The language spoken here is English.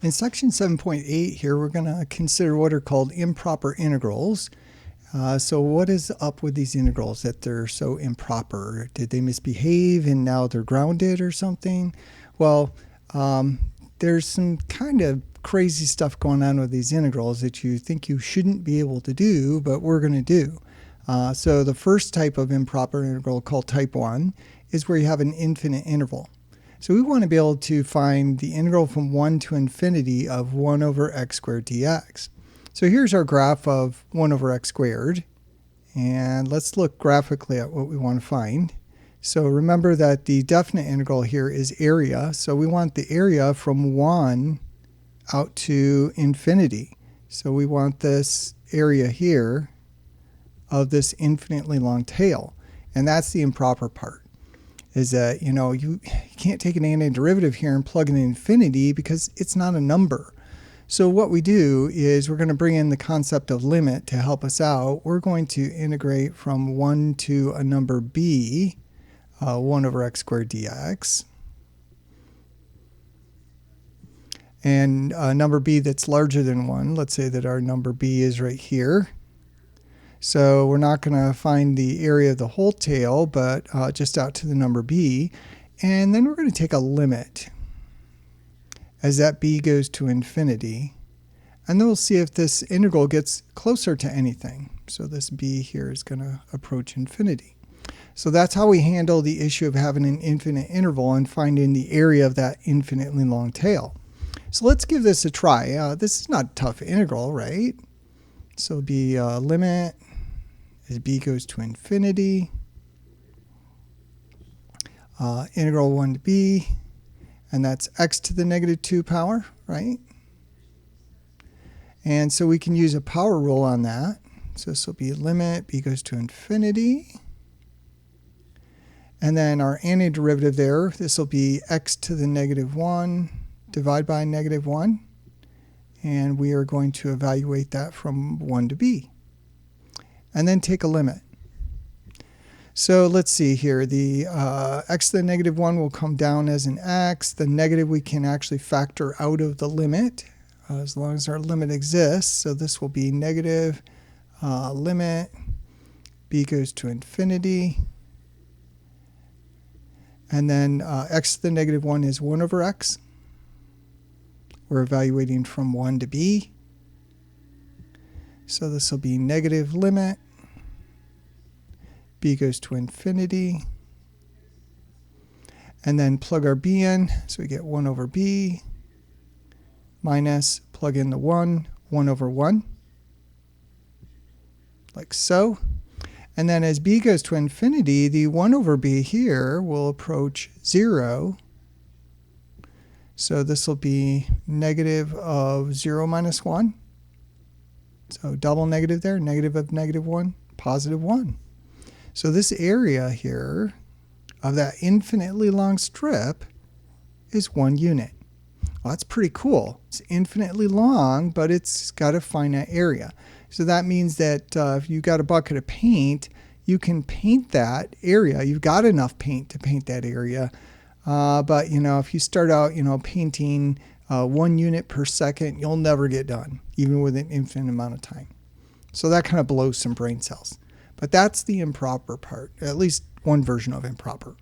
In section 7.8 here, we're going to consider what are called improper integrals. So what is up with these integrals that they're so improper? Did they misbehave and now they're grounded or something? Well, there's some kind of crazy stuff going on with these integrals that you think you shouldn't be able to do, but we're going to do. So the first type of improper integral, called type 1, is where you have an infinite interval. So we want to be able to find the integral from 1 to infinity of 1 over x squared dx. So here's our graph of 1 over x squared. And let's look graphically at what we want to find. So remember that the definite integral here is area. So we want the area from 1 out to infinity. So we want this area here of this infinitely long tail. And that's the improper part. Is that, you can't take an antiderivative here and plug in infinity because it's not a number. So what we do is we're going to bring in the concept of limit to help us out. We're going to integrate from 1 to a number b, 1 over x squared dx. And a number b that's larger than 1. Let's say that our number b is right here. So we're not going to find the area of the whole tail, but just out to the number b. And then we're going to take a limit as that b goes to infinity. And then we'll see if this integral gets closer to anything. So this b here is going to approach infinity. So that's how we handle the issue of having an infinite interval and finding the area of that infinitely long tail. So let's give this a try. This is not a tough integral, right? So it'll be limit as b goes to infinity, integral 1 to b, and that's x to the negative 2 power, right? And so we can use a power rule on that. So this will be limit b goes to infinity. And then our antiderivative there, this will be x to the negative 1 divided by negative 1. And we are going to evaluate that from 1 to b. And then take a limit. So let's see here. The x to the negative 1 will come down as an x. The negative we can actually factor out of the limit as long as our limit exists. So this will be negative limit b goes to infinity. And then x to the negative 1 is 1 over x. We're evaluating from 1 to b. So this will be negative limit b goes to infinity. And then plug our b in. So we get 1 over b minus, plug in the 1 over 1. Like so. And then as b goes to infinity, the 1 over b here will approach 0. So this will be negative of 0 minus 1. So double negative there, negative of negative 1, positive 1. So this area here of that infinitely long strip is 1 unit. Well, that's pretty cool. It's infinitely long, but it's got a finite area. So that means that if you got a bucket of paint, you can paint that area. You've got enough paint to paint that area. But if you start out, painting 1 unit per second, you'll never get done, even with an infinite amount of time. So that kind of blows some brain cells. But that's the improper part, at least one version of improper.